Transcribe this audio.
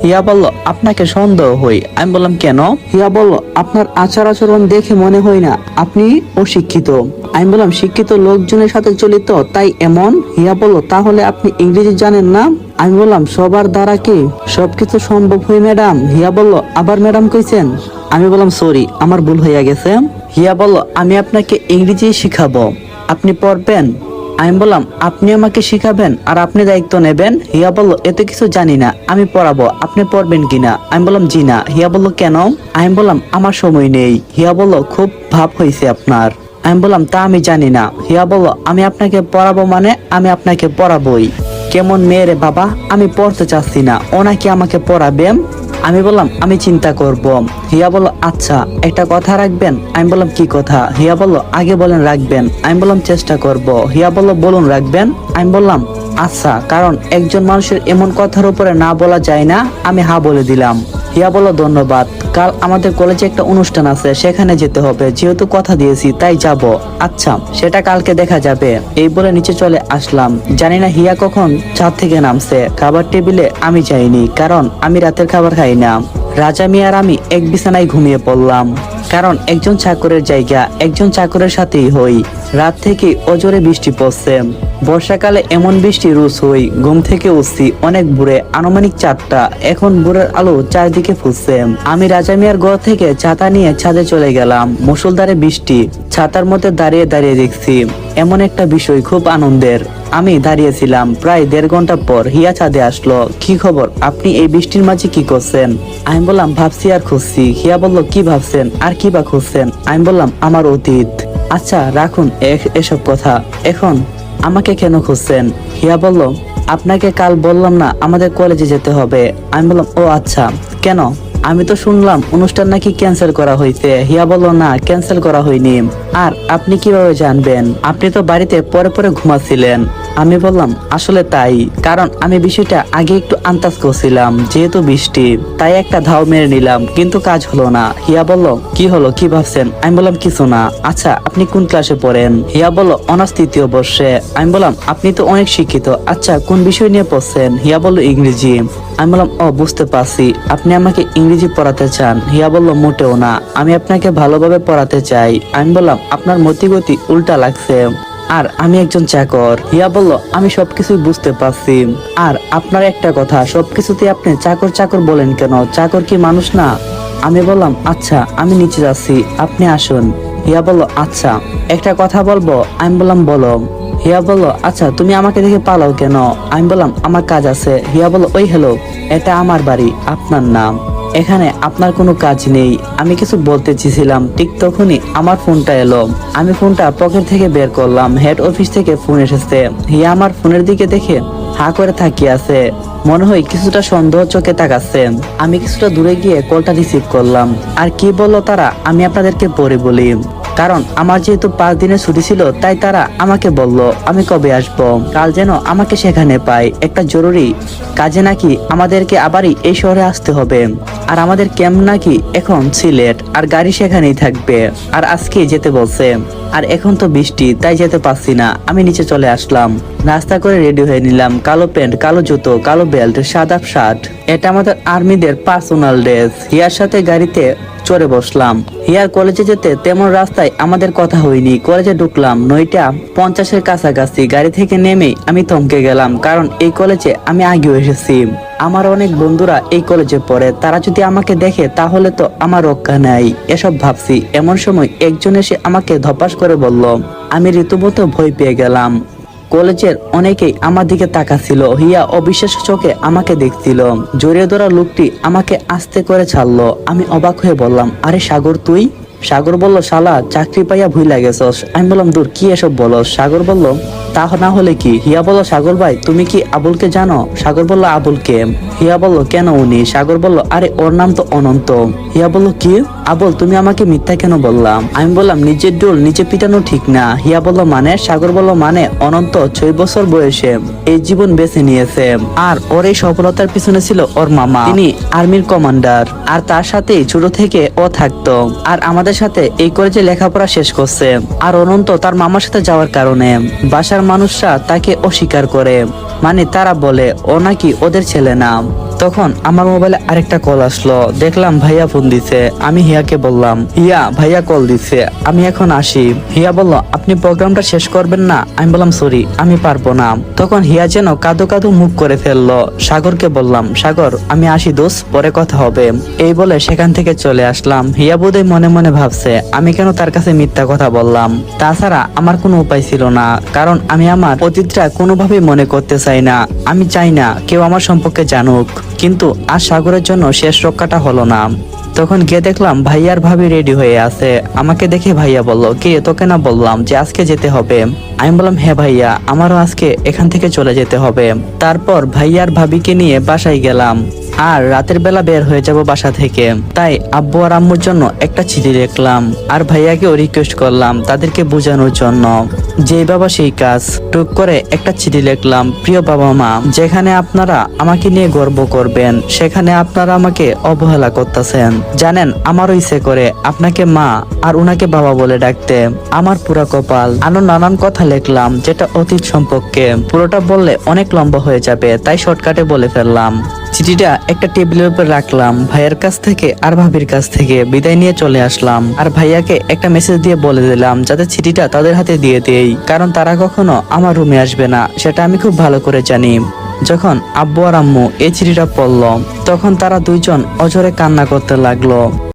হিয়া বলল, আপনাকে সন্দেহ হই। আমি বললাম, কেন? হিয়া বলল, আপনার আচার আচরণ দেখে মনে হয় না আপনি অশিক্ষিত। আমি বললাম, শিক্ষিত লোকজনের সাথে চলিত তাই এমন? হিয়া বলল, তাহলে আপনি ইংরেজি জানেন না? আমি বললাম, সবার দ্বারা কি সবকিছু সম্ভব হয় ম্যাডাম? হিয়া বলল, আবার ম্যাডাম কইছেন? আমি বললাম, সরি, আমার ভুল হইয়া গেছে। হিয়া বলল, আমি আপনাকে ইংরেজি শিখাবো, আপনি পড়বেন? আমি বললাম, আপনি আমাকে শিখাবেন আর আপনি দায়িত্ব নেবেন? হিয়া বলল, এতে কিছু জানি না, আমি পড়াবো, আপনি পড়বেন কিনা? আমি বললাম, জি না। হিয়া বলল, কেন? আমি বললাম, আমার সময় নেই। হিয়া বলল, খুব ভাব হয়েছে আপনার। আমি বললাম, তা আমি জানি না। হিয়া বলল, আমি আপনাকে পড়াবো মানে আমি আপনাকে পড়াবোই। কেমন মেয়ে রে বাবা, আমি পড়তে চাচ্ছি না, ও নাকি আমাকে পড়াবে। আমি বললাম, আমি চিন্তা করব। হিয়া বলল, আচ্ছা, একটা কথা রাখবেন? আমি বললাম, কি কথা? হিয়া বলল, আগে বলেন রাখবেন। আমি বললাম, চেষ্টা করব। হিয়া বলল, বলুন রাখবেন। আমি বললাম, আচ্ছা, কারণ একজন মানুষের এমন কথার উপরে না বলা যায় না। আমি হা বলে দিলাম। হিয়া বলল, ধন্যবাদ। কাল আমাদের কলেজে একটা অনুষ্ঠান আছে, সেখানে যেতে হবে, যেহেতু কথা দিয়েছি তাই যাব। আচ্ছা, সেটা কালকে দেখা যাবে। এই বলে নিচে চলে আসলাম। জানি না হিয়া কখন ছাদ থেকে নামছে। খাবার টেবিলে আমি যাইনি, কারণ আমি রাতের খাবার খাই না। রাজা মিয়া আর আমি এক বিছানায় ঘুমিয়ে পড়লাম, কারণ একজন চাকরের জায়গা একজন চাকরের সাথেই হই। রাত থেকে অজরে বৃষ্টি পড়ছে। বর্ষাকালে এমন বৃষ্টি রোজ হই। ঘুম থেকে উঠছি অনেক ভোরে, আনুমানিক 4টা। এখন ভোরের আলো চারদিকে ফুটছে। আমি রাজা মিয়ার ঘর থেকে ছাতা নিয়ে ছাদে চলে গেলাম। মুষলধারে বৃষ্টি, ছাতার মধ্যে দাঁড়িয়ে দাঁড়িয়ে দেখছি। এমন একটা বিষয় খুব আনন্দের। আমি দাঁড়িয়েছিলাম। প্রায় 1.5 ঘন্টা পর হিয়া ছাদে আসলো। কি খবর, আপনি এই বৃষ্টির মাঝে কি করছেন? আমি বললাম, ভাবছি আর খুঁজছি। হিয়া বলল, কি ভাবছেন আর কি বা খুঁজছেন? আমি বললাম, আমার অতীত। আচ্ছা রাখুন এসব কথা, এখন আমাকে কেন খুঁজছেন? হিয়া বলল, আপনাকে কাল বললাম না আমাদের কলেজে যেতে হবে? আমি বললাম, ও আচ্ছা, কেন? আমি তো শুনলাম অনুষ্ঠান নাকি ক্যান্সেল করা হয়েছে। হিয়া বলল, না, ক্যান্সেল করা হয়নি। আর আপনি কিভাবে জানবেন? আপনি তো বাড়িতে পরে পরে ঘুমাচ্ছিলেন। আমি বললাম, আসলে তাই, কারণ আমি বিষয়টা আগে একটু আন্দাজ করছিলাম। যেহেতু বৃষ্টি, তাই একটা ধাও মেরে নিলাম, কিন্তু কাজ হলো না। হিয়া বলল, কি হলো, কি ভাবছেন? আমি বললাম, কিছু না। আচ্ছা, আপনি কোন ক্লাসে পড়েন? হিয়া বলল, অনার্স 3য় বর্ষে। আমি বললাম, আপনি তো অনেক শিক্ষিত, আচ্ছা কোন বিষয় নিয়ে পড়ছেন? হিয়া বলল, ইংরেজি। আমি বললাম, ও বুঝতে পারছি, আপনি আমাকে ইংরেজি পড়াতে চান। হিয়া বলল, মোটেও না, আমি আপনাকে ভালোভাবে পড়াতে চাই। আমি বললাম, আপনার মতিগতি উল্টা লাগছে, আর আমি একজন চাকর। হিয়া বলল, আমি সবকিছু বুঝতে পারছি, আর আপনার একটা কথা, সবকিছুতে আপনি চাকর চাকর বলেন কেন? চাকর কি মানুষ না? আমি বললাম, আচ্ছা আমি নিচে যাচ্ছি, আপনি আসুন। হিয়া বলল, আচ্ছা একটা কথা বলবো? আমি বললাম, বলো। হিয়া বলল, আচ্ছা তুমি আমাকে দেখে পালাও কেন? আমি বললাম, আমার কাজ আছে। হিয়া বলল, ওই হ্যালো, এটা আমার বাড়ি, আপনার নাম, এখানে আপনার কোনো কাজ নেই। আমি কিছু বলতে চেয়েছিলাম, ঠিক তখনই আমার ফোনটা এলো। আমি ফোনটা পকেট থেকে বের করলাম। হেড অফিস থেকে ফোন এসেছে। হিয়া আমার ফোনের দিকে দেখে হা করে তাকিয়ে আছে, মনে হয় কিছুটা সন্দেহ চোখে তাকাচ্ছে। আমি কিছুটা দূরে গিয়ে কলটা রিসিভ করলাম। আর কি বললো তারা, আমি আপনাদেরকে পরে বলি, কারণ আমার যেহেতু 5 দিনের ছুটি ছিল, তাই তারা আমাকে বলল আমি কবে আসবো। কাল যেন আমাকে সেখানে পাই, একটা জরুরি কাজে নাকি আমাদেরকে আবারই এই শহরে আসতে হবে। আর আমাদের ক্যাম্প নাকি এখন সিলেট, আর গাড়ি সেখানেই থাকবে। আর আজকে যেতে বলছে, আর এখন তো বৃষ্টি, তাই যেতে পারছি না। আমি নিচে চলে আসলাম, নাস্তা করে রেডি হয়ে নিলাম। কালো প্যান্ট, কালো জুতো, কালো বেল্ট, সাদা শার্ট। এটা আমাদের আর্মিদের পার্সোনাল ড্রেস। হিয়ার সাথে গাড়িতে চড়ে বসলাম। হিয়ার কলেজে যেতে তেমন রাস্তায় আমাদের কথা হয়নি। কলেজে ঢুকলাম 9:50-এর কাছাকাছি। গাড়ি থেকে নেমেই আমি থমকে গেলাম, কারণ এই কলেজে আমি আগেও এসেছি। আমার অনেক বন্ধুরা এই কলেজে পড়ে, তারা যদি আমাকে দেখে তাহলে তো আমার রক্ষা নাই, এসব ভাবছি। এমন সময় একজন এসে আমাকে ধপাস করে বলল। আমি রীতিমতো ভয় পেয়ে গেলাম। কলেজের অনেকেই আমার দিকে তাকাচ্ছিল। হিয়া অবিশ্বাস্য চোখে আমাকে দেখছিল। জড়িয়ে ধরা লোকটি আমাকে আস্তে করে ছাড়লো। আমি অবাক হয়ে বললাম, আরে সাগর তুই? সাগর বলল, শালা চাকরি পাইয়া ভুইলা গেছস। আমি বললাম, দূর, কি এসব বলস? সাগর বলল, তা না হলে কি? হিয়া বলল, সাগর ভাই তুমি কি আবুলকে জানো? সাগর বলল, আবুলকে? হিয়া বলল, কেন উনি? সাগর বলল, আরে ওর নাম তো অনন্ত। হিয়া বলল, কি? আবুল তুমি আমাকে মিথ্যা কেন বললাম? আমি বললাম, নিজের ডোল নিজে পিটানো ঠিক না। হিয়া বলল, মানে? সাগর বলল, মানে অনন্ত 6 বছর বয়সে এই জীবন বেছে নিয়েছে, আর ওর এই সফলতার পিছনে ছিল ওর মামা। তিনি আর্মির কমান্ডার, আর তার সাথেই ছোট থেকে ও থাকতো, আর আমাদের সাথে এই কলেজে লেখাপড়া শেষ করছে। আর অনন্ত তার মামার সাথে যাওয়ার কারণে বাসার এলাকার মানুষরা তাকে অস্বীকার করে, মানে তারা বলে ও নাকি ওদের ছেলে না। তখন আমার মোবাইলে আরেকটা কল আসলো, দেখলাম ভাইয়া ফোন দিছে। আমি হিয়াকে বললাম, হিয়া ভাইয়া কল দিছে, আমি এখন আসি। হিয়া বলল, আপনি প্রোগ্রামটা শেষ করবেন না? আমি বললাম, সরি আমি পারবো না। তখন হিয়া যেন কাঁদো কাঁদো মুখ করে ফেললো। সাগরকে বললাম, সাগর আমি আসি দোস্ত, পরে কথা হবে। এই বলে সেখান থেকে চলে আসলাম। হিয়া বোধহয় মনে মনে ভাবছে আমি কেন তার কাছে মিথ্যা কথা বললাম। তাছাড়া আমার কোনো উপায় ছিল না, কারণ আমি আমার অতীতটা কোনোভাবেই মনে করতে চাই না। আমি চাই না কেউ আমার সম্পর্কে জানুক, কিন্তু আজ সাগরের জন্য শেষ রক্ষাটা হলো না। তখন গিয়ে দেখলাম ভাইয়ার ভাবি রেডি হয়ে আছে। আমাকে দেখে ভাইয়া বলল, কে তোকে না বললাম যে আজকে যেতে হবে? আমি বললাম, হ্যাঁ ভাইয়া, আমারও আজকে এখান থেকে চলে যেতে হবে। তারপর ভাইয়ার ভাবিকে নিয়ে বাসায় গেলাম, আর রাতের বেলা বের হয়ে যাব বাসা থেকে। তাই আব্বু আর আম্মুর জন্য একটা চিঠি লিখলাম, আর ভাইয়াকেও রিকোয়েস্ট করলাম তাদেরকে বোঝানোর জন্য, যেই বাবা সেই কাজ। টুক করে একটা চিঠি লিখলাম, প্রিয় বাবা মা, যেখানে আপনারা আমাকে নিয়ে গর্ব করবেন সেখানে আপনারা আমাকে অবহেলা করতেছেন। জানেন আমারও ইচ্ছে করে আপনাকে মা আর উনাকে বাবা বলে ডাকতে। আমার পুরা কপাল। আরো নানান কথা লিখলাম যেটা অতীত সম্পর্কে। পুরোটা বললে অনেক লম্বা হয়ে যাবে, তাই শর্টকাটে বলে ফেললাম। চিঠিটা একটা টেবিলের উপর রাখলাম। ভাইয়ের কাছ থেকে আর ভাবির কাছ থেকে বিদায় নিয়ে চলে আসলাম, আর ভাইয়াকে একটা মেসেজ দিয়ে বলে দিলাম যাতে চিঠিটা তাদের হাতে দিয়ে দেই, কারণ তারা কখনো আমার রুমে আসবে না, সেটা আমি খুব ভালো করে জানি। যখন আব্বু আর আম্মু এই চিঠিটা পড়ল, তখন তারা দুইজন অঝরে কান্না করতে লাগলো।